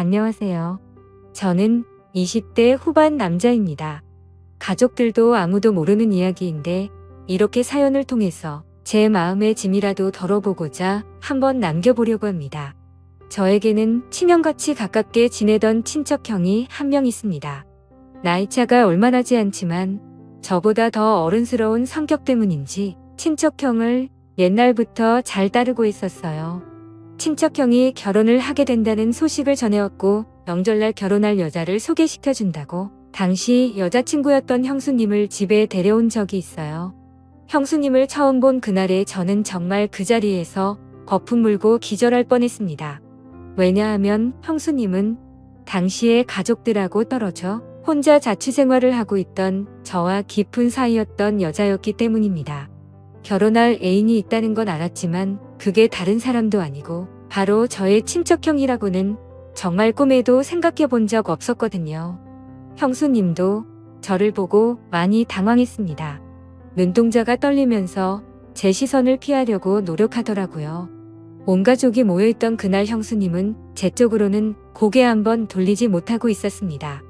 안녕하세요. 저는 20대 후반 남자입니다. 가족들도 아무도 모르는 이야기인데 이렇게 사연을 통해서 제 마음의 짐이라도 덜어보고자 한번 남겨보려고 합니다. 저에게는 친형같이 가깝게 지내던 친척형이 한 명 있습니다. 나이차가 얼마 나지 않지만 저보다 더 어른스러운 성격 때문인지 친척형을 옛날부터 잘 따르고 있었어요. 친척형이 결혼을 하게 된다는 소식을 전해왔고 명절날 결혼할 여자를 소개시켜준다고 당시 여자친구였던 형수님을 집에 데려온 적이 있어요. 형수님을 처음 본 그날에 저는 정말 그 자리에서 거품 물고 기절할 뻔했습니다. 왜냐하면 형수님은 당시에 가족들하고 떨어져 혼자 자취생활을 하고 있던 저와 깊은 사이였던 여자였기 때문입니다. 결혼할 애인이 있다는 건 알았지만 그게 다른 사람도 아니고 바로 저의 친척형이라고는 정말 꿈에도 생각해 본 적 없었거든요. 형수님도 저를 보고 많이 당황했습니다. 눈동자가 떨리면서 제 시선을 피하려고 노력하더라고요. 온 가족이 모여있던 그날 형수님은 제 쪽으로는 고개 한번 돌리지 못하고 있었습니다.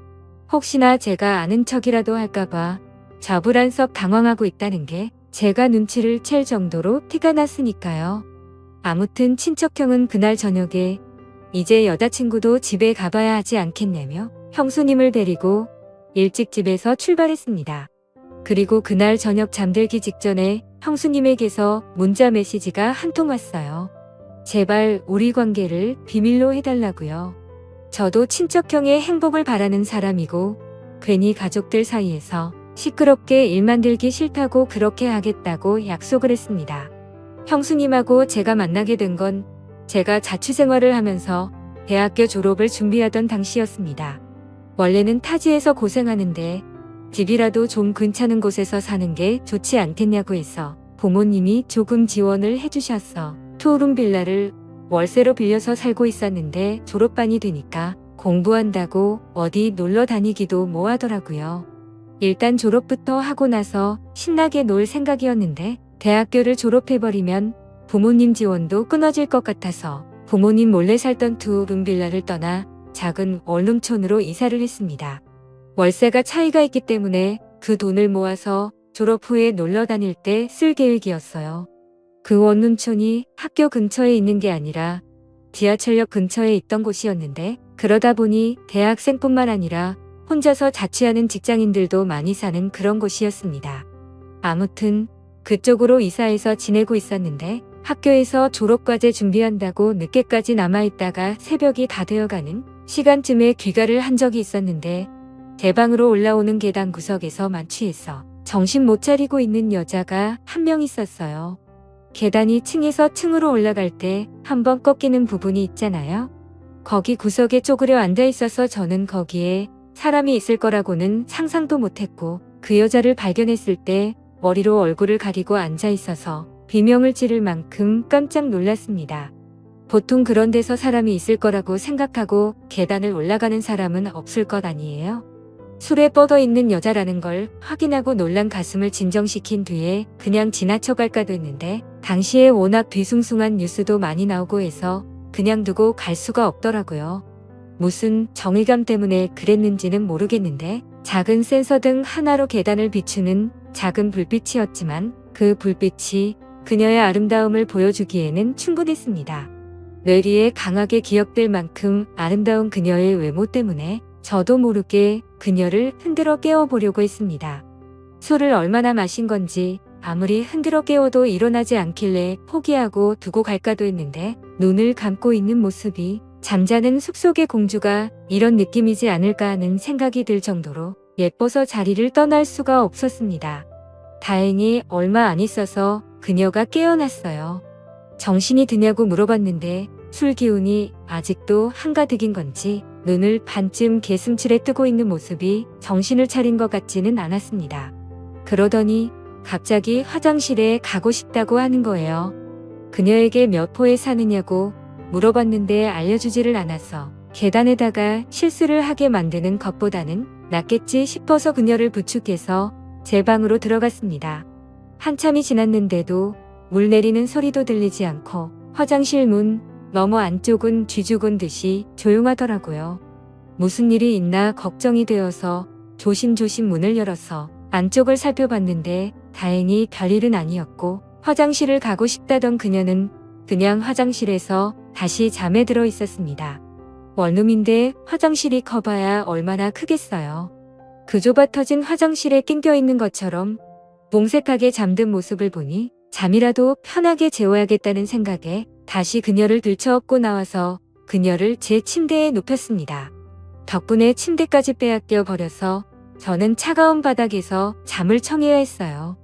혹시나 제가 아는 척이라도 할까봐 저불안석 당황하고 있다는 게 제가 눈치를 챌 정도로 티가 났으니까요. 아무튼 친척형은 그날 저녁에 이제 여자친구도 집에 가봐야 하지 않겠냐며 형수님을 데리고 일찍 집에서 출발했습니다. 그리고 그날 저녁 잠들기 직전에 형수님에게서 문자 메시지가 한 통 왔어요. 제발 우리 관계를 비밀로 해달라고요. 저도 친척형의 행복을 바라는 사람이고 괜히 가족들 사이에서 시끄럽게 일 만들기 싫다고 그렇게 하겠다고 약속을 했습니다. 형수님하고 제가 만나게 된 건 제가 자취생활을 하면서 대학교 졸업을 준비하던 당시였습니다. 원래는 타지에서 고생하는데 집이라도 좀 괜찮은 곳에서 사는 게 좋지 않겠냐고 해서 부모님이 조금 지원을 해주셔서 투룸 빌라를 월세로 빌려서 살고 있었는데 졸업반이 되니까 공부한다고 어디 놀러 다니기도 뭐하더라고요. 일단 졸업부터 하고 나서 신나게 놀 생각이었는데 대학교를 졸업해버리면 부모님 지원도 끊어질 것 같아서 부모님 몰래 살던 투룸 빌라를 떠나 작은 원룸촌으로 이사를 했습니다. 월세가 차이가 있기 때문에 그 돈을 모아서 졸업 후에 놀러 다닐 때 쓸 계획이었어요. 그 원룸촌이 학교 근처에 있는 게 아니라 지하철역 근처에 있던 곳이었는데 그러다 보니 대학생뿐만 아니라 혼자서 자취하는 직장인들도 많이 사는 그런 곳이었습니다. 아무튼 그쪽으로 이사해서 지내고 있었는데 학교에서 졸업과제 준비한다고 늦게까지 남아있다가 새벽이 다 되어가는 시간쯤에 귀가를 한 적이 있었는데 제 방으로 올라오는 계단 구석에서 만취해서 정신 못 차리고 있는 여자가 한 명 있었어요. 계단이 층에서 층으로 올라갈 때 한번 꺾이는 부분이 있잖아요. 거기 구석에 쪼그려 앉아 있어서 저는 거기에 사람이 있을 거라고는 상상도 못했고 그 여자를 발견했을 때 머리로 얼굴을 가리고 앉아 있어서 비명을 지를 만큼 깜짝 놀랐습니다. 보통 그런 데서 사람이 있을 거라고 생각하고 계단을 올라가는 사람은 없을 것 아니에요? 술에 뻗어 있는 여자라는 걸 확인하고 놀란 가슴을 진정시킨 뒤에 그냥 지나쳐갈까도 했는데 당시에 워낙 뒤숭숭한 뉴스도 많이 나오고 해서 그냥 두고 갈 수가 없더라고요. 무슨 정의감 때문에 그랬는지는 모르겠는데 작은 센서등 하나로 계단을 비추는 작은 불빛이었지만 그 불빛이 그녀의 아름다움을 보여주기에는 충분했습니다. 뇌리에 강하게 기억될 만큼 아름다운 그녀의 외모 때문에 저도 모르게 그녀를 흔들어 깨워보려고 했습니다. 술을 얼마나 마신 건지 아무리 흔들어 깨워도 일어나지 않길래 포기하고 두고 갈까도 했는데 눈을 감고 있는 모습이 잠자는 숲속의 공주가 이런 느낌이지 않을까 하는 생각이 들 정도로 예뻐서 자리를 떠날 수가 없었습니다. 다행히 얼마 안 있어서 그녀가 깨어났어요. 정신이 드냐고 물어봤는데 술 기운이 아직도 한가득인 건지 눈을 반쯤 개슴츠레 뜨고 있는 모습이 정신을 차린 것 같지는 않았습니다. 그러더니 갑자기 화장실에 가고 싶다고 하는 거예요. 그녀에게 몇 호에 사느냐고 물어봤는데 알려주지를 않아서 계단에다가 실수를 하게 만드는 것보다는 낫겠지 싶어서 그녀를 부축해서 제 방으로 들어갔습니다. 한참이 지났는데도 물 내리는 소리도 들리지 않고 화장실 문 너무 안쪽은 쥐죽은 듯이 조용하더라고요. 무슨 일이 있나 걱정이 되어서 조심조심 문을 열어서 안쪽을 살펴봤는데 다행히 별일은 아니었고, 화장실을 가고 싶다던 그녀는 그냥 화장실에서 다시 잠에 들어 있었습니다. 원룸인데 화장실이 커봐야 얼마나 크겠어요. 그 좁아터진 화장실에 낑겨 있는 것처럼 몽색하게 잠든 모습을 보니 잠이라도 편하게 재워야겠다는 생각에 다시 그녀를 들쳐업고 나와서 그녀를 제 침대에 눕혔습니다. 덕분에 침대까지 빼앗겨 버려서 저는 차가운 바닥에서 잠을 청해야 했어요.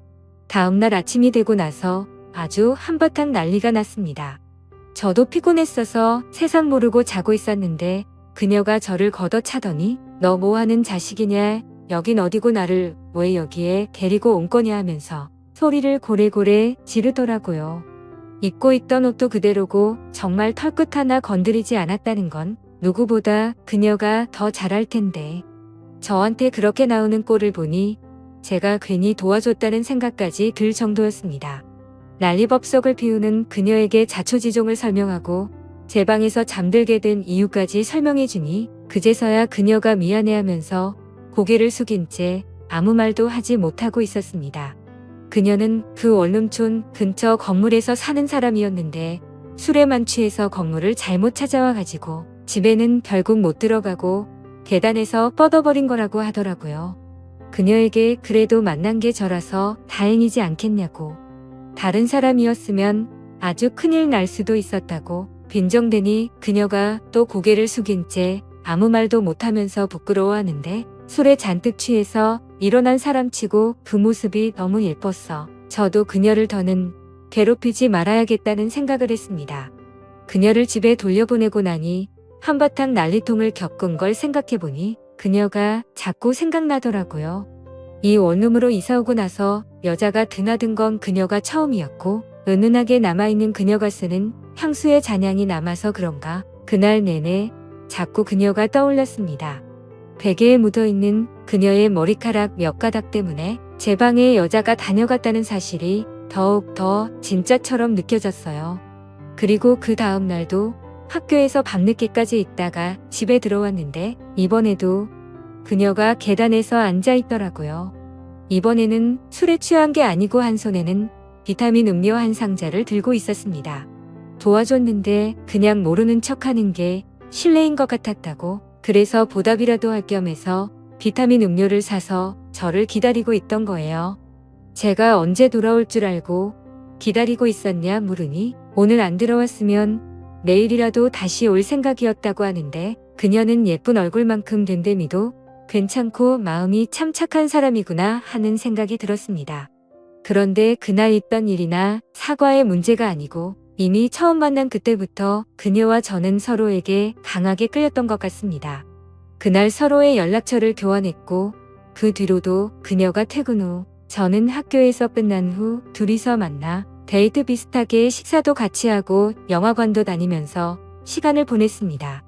다음날 아침이 되고 나서 아주 한바탕 난리가 났습니다. 저도 피곤했어서 세상 모르고 자고 있었는데 그녀가 저를 걷어차더니 너 뭐하는 자식이냐, 여긴 어디고 나를 왜 여기에 데리고 온 거냐 하면서 소리를 고래고래 지르더라고요. 입고 있던 옷도 그대로고 정말 털끝 하나 건드리지 않았다는 건 누구보다 그녀가 더 잘할 텐데, 저한테 그렇게 나오는 꼴을 보니 제가 괜히 도와줬다는 생각까지 들 정도였습니다. 난리법석을 피우는 그녀에게 자초지종을 설명하고 제 방에서 잠들게 된 이유까지 설명해주니 그제서야 그녀가 미안해하면서 고개를 숙인 채 아무 말도 하지 못하고 있었습니다. 그녀는 그 원룸촌 근처 건물에서 사는 사람이었는데 술에만 취해서 건물을 잘못 찾아와 가지고 집에는 결국 못 들어가고 계단에서 뻗어버린 거라고 하더라고요. 그녀에게 그래도 만난 게 저라서 다행이지 않겠냐고. 다른 사람이었으면 아주 큰일 날 수도 있었다고 빈정대니 그녀가 또 고개를 숙인 채 아무 말도 못하면서 부끄러워하는데, 술에 잔뜩 취해서 일어난 사람치고 그 모습이 너무 예뻤어 저도 그녀를 더는 괴롭히지 말아야겠다는 생각을 했습니다. 그녀를 집에 돌려보내고 나니 한바탕 난리통을 겪은 걸 생각해보니 그녀가 자꾸 생각나더라고요. 이 원룸으로 이사오고 나서 여자가 드나든 건 그녀가 처음이었고, 은은하게 남아있는 그녀가 쓰는 향수의 잔향이 남아서 그런가 그날 내내 자꾸 그녀가 떠올랐습니다. 베개에 묻어있는 그녀의 머리카락 몇 가닥 때문에 제 방에 여자가 다녀갔다는 사실이 더욱 더 진짜처럼 느껴졌어요. 그리고 그 다음 날도 학교에서 밤늦게까지 있다가 집에 들어왔는데 이번에도 그녀가 계단에서 앉아 있더라고요. 이번에는 술에 취한 게 아니고 한 손에는 비타민 음료 한 상자를 들고 있었습니다. 도와줬는데 그냥 모르는 척하는 게 실례인 것 같았다고, 그래서 보답이라도 할 겸 해서 비타민 음료를 사서 저를 기다리고 있던 거예요. 제가 언제 돌아올 줄 알고 기다리고 있었냐 물으니 오늘 안 들어왔으면 내일이라도 다시 올 생각이었다고 하는데, 그녀는 예쁜 얼굴만큼 됨됨이도 괜찮고 마음이 참 착한 사람이구나 하는 생각이 들었습니다. 그런데 그날 있던 일이나 사과의 문제가 아니고 이미 처음 만난 그때부터 그녀와 저는 서로에게 강하게 끌렸던 것 같습니다. 그날 서로의 연락처를 교환했고 그 뒤로도 그녀가 퇴근 후 저는 학교에서 끝난 후 둘이서 만나 데이트 비슷하게 식사도 같이 하고 영화관도 다니면서 시간을 보냈습니다.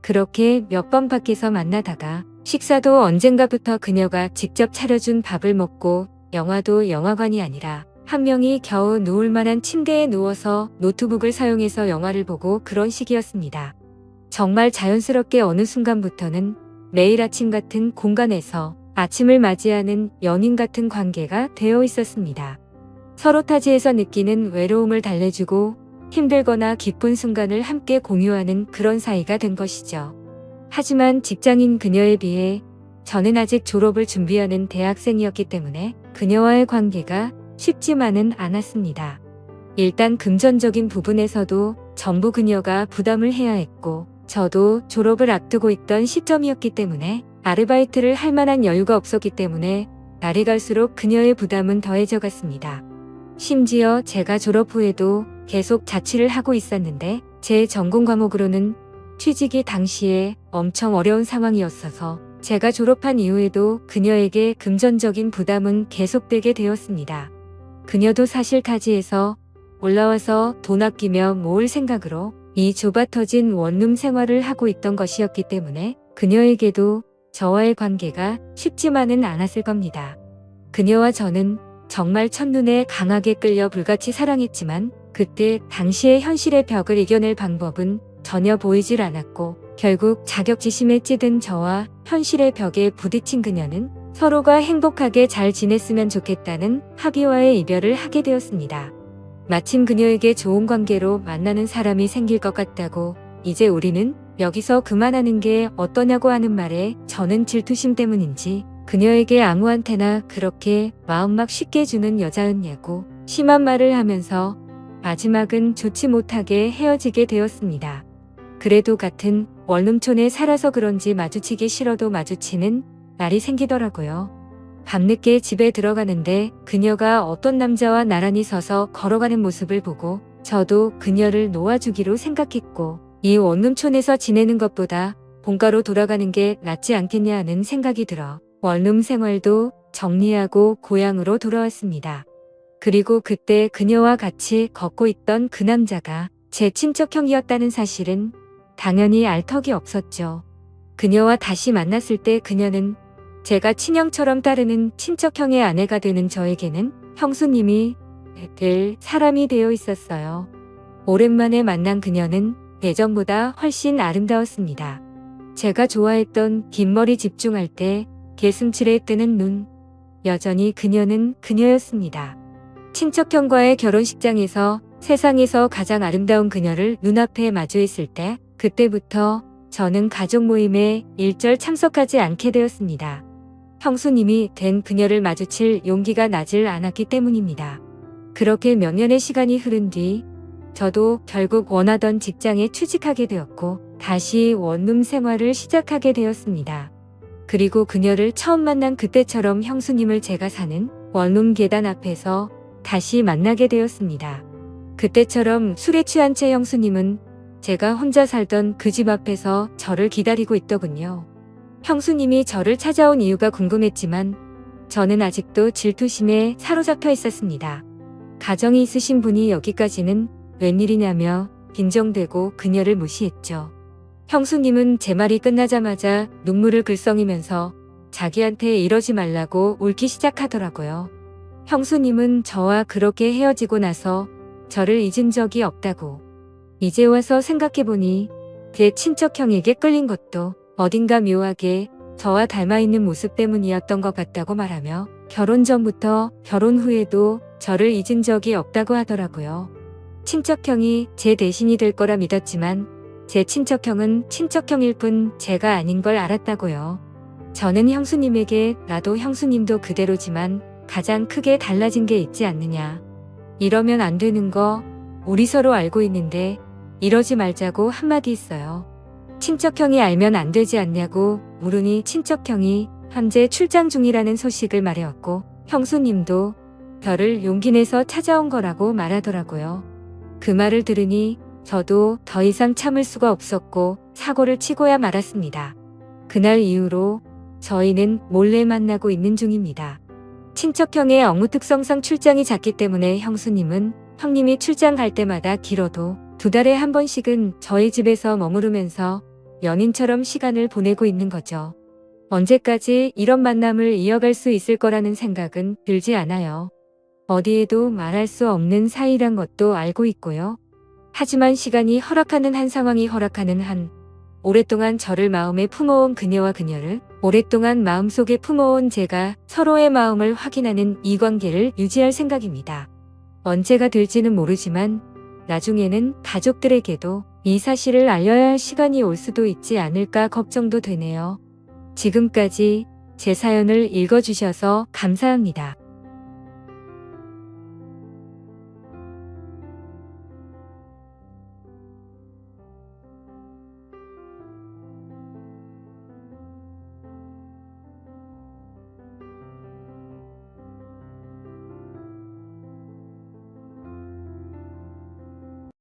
그렇게 몇 번 밖에서 만나다가 식사도 언젠가부터 그녀가 직접 차려준 밥을 먹고 영화도 영화관이 아니라 한 명이 겨우 누울 만한 침대에 누워서 노트북을 사용해서 영화를 보고 그런 식이었습니다. 정말 자연스럽게 어느 순간부터는 매일 아침 같은 공간에서 아침을 맞이하는 연인 같은 관계가 되어 있었습니다. 서로 타지에서 느끼는 외로움을 달래주고 힘들거나 기쁜 순간을 함께 공유하는 그런 사이가 된 것이죠. 하지만 직장인 그녀에 비해 저는 아직 졸업을 준비하는 대학생이었기 때문에 그녀와의 관계가 쉽지만은 않았습니다. 일단 금전적인 부분에서도 전부 그녀가 부담을 해야 했고, 저도 졸업을 앞두고 있던 시점이었기 때문에 아르바이트를 할 만한 여유가 없었기 때문에 날이 갈수록 그녀의 부담은 더해져 갔습니다. 심지어 제가 졸업 후에도 계속 자취를 하고 있었는데 제 전공 과목으로는 취직이 당시에 엄청 어려운 상황이었어서 제가 졸업한 이후에도 그녀에게 금전적인 부담은 계속되게 되었습니다. 그녀도 사실 타지에서 올라와서 돈 아끼며 모을 생각으로 이 좁아터진 원룸 생활을 하고 있던 것이었기 때문에 그녀에게도 저와의 관계가 쉽지만은 않았을 겁니다. 그녀와 저는 정말 첫눈에 강하게 끌려 불같이 사랑했지만 그때 당시의 현실의 벽을 이겨낼 방법은 전혀 보이질 않았고 결국 자격지심에 찌든 저와 현실의 벽에 부딪힌 그녀는 서로가 행복하게 잘 지냈으면 좋겠다는 합의와의 이별을 하게 되었습니다. 마침 그녀에게 좋은 관계로 만나는 사람이 생길 것 같다고 이제 우리는 여기서 그만하는 게 어떠냐고 하는 말에 저는 질투심 때문인지 그녀에게 아무한테나 그렇게 마음 막 쉽게 주는 여자였냐고 심한 말을 하면서 마지막은 좋지 못하게 헤어지게 되었습니다. 그래도 같은 원룸촌에 살아서 그런지 마주치기 싫어도 마주치는 날이 생기더라고요. 밤늦게 집에 들어가는데 그녀가 어떤 남자와 나란히 서서 걸어가는 모습을 보고 저도 그녀를 놓아주기로 생각했고 이 원룸촌에서 지내는 것보다 본가로 돌아가는 게 낫지 않겠냐 하는 생각이 들어 원룸 생활도 정리하고 고향으로 돌아왔습니다. 그리고 그때 그녀와 같이 걷고 있던 그 남자가 제 친척형이었다는 사실은 당연히 알 턱이 없었죠. 그녀와 다시 만났을 때 그녀는 제가 친형처럼 따르는 친척형의 아내가 되는 저에게는 형수님이 될 사람이 되어 있었어요. 오랜만에 만난 그녀는 예전보다 훨씬 아름다웠습니다. 제가 좋아했던 긴 머리 집중할 때 개슴츠레 뜨는 눈, 여전히 그녀는 그녀였습니다. 친척형과의 결혼식장에서 세상에서 가장 아름다운 그녀를 눈앞에 마주했을 때 그때부터 저는 가족 모임에 일절 참석하지 않게 되었습니다. 형수님이 된 그녀를 마주칠 용기가 나질 않았기 때문입니다. 그렇게 몇 년의 시간이 흐른 뒤 저도 결국 원하던 직장에 취직하게 되었고 다시 원룸 생활을 시작하게 되었습니다. 그리고 그녀를 처음 만난 그때처럼 형수님을 제가 사는 원룸 계단 앞에서 다시 만나게 되었습니다. 그때처럼 술에 취한 채 형수님은 제가 혼자 살던 그 집 앞에서 저를 기다리고 있더군요. 형수님이 저를 찾아온 이유가 궁금했지만 저는 아직도 질투심에 사로잡혀 있었습니다. 가정이 있으신 분이 여기까지는 웬일이냐며 빈정대고 그녀를 무시했죠. 형수님은 제 말이 끝나자마자 눈물을 글썽이면서 자기한테 이러지 말라고 울기 시작하더라고요. 형수님은 저와 그렇게 헤어지고 나서 저를 잊은 적이 없다고. 이제 와서 생각해보니 제 친척형에게 끌린 것도 어딘가 묘하게 저와 닮아있는 모습 때문이었던 것 같다고 말하며 결혼 전부터 결혼 후에도 저를 잊은 적이 없다고 하더라고요. 친척형이 제 대신이 될 거라 믿었지만 제 친척형은 친척형일 뿐 제가 아닌 걸 알았다고요. 저는 형수님에게 나도 형수님도 그대로지만 가장 크게 달라진 게 있지 않느냐. 이러면 안 되는 거 우리 서로 알고 있는데 이러지 말자고 한마디 있어요. 친척형이 알면 안 되지 않냐고 물으니 친척형이 현재 출장 중이라는 소식을 말해왔고 형수님도 저를 용기 내서 찾아온 거라고 말하더라고요. 그 말을 들으니 저도 더 이상 참을 수가 없었고 사고를 치고야 말았습니다. 그날 이후로 저희는 몰래 만나고 있는 중입니다. 친척형의 업무 특성상 출장이 잦기 때문에 형수님은 형님이 출장 갈 때마다 길어도 2달에 한 번씩은 저희 집에서 머무르면서 연인처럼 시간을 보내고 있는 거죠. 언제까지 이런 만남을 이어갈 수 있을 거라는 생각은 들지 않아요. 어디에도 말할 수 없는 사이란 것도 알고 있고요. 하지만 시간이 허락하는 한 상황이 허락하는 한 오랫동안 저를 마음에 품어온 그녀와 그녀를 오랫동안 마음속에 품어온 제가 서로의 마음을 확인하는 이 관계를 유지할 생각입니다. 언제가 될지는 모르지만 나중에는 가족들에게도 이 사실을 알려야 할 시간이 올 수도 있지 않을까 걱정도 되네요. 지금까지 제 사연을 읽어주셔서 감사합니다.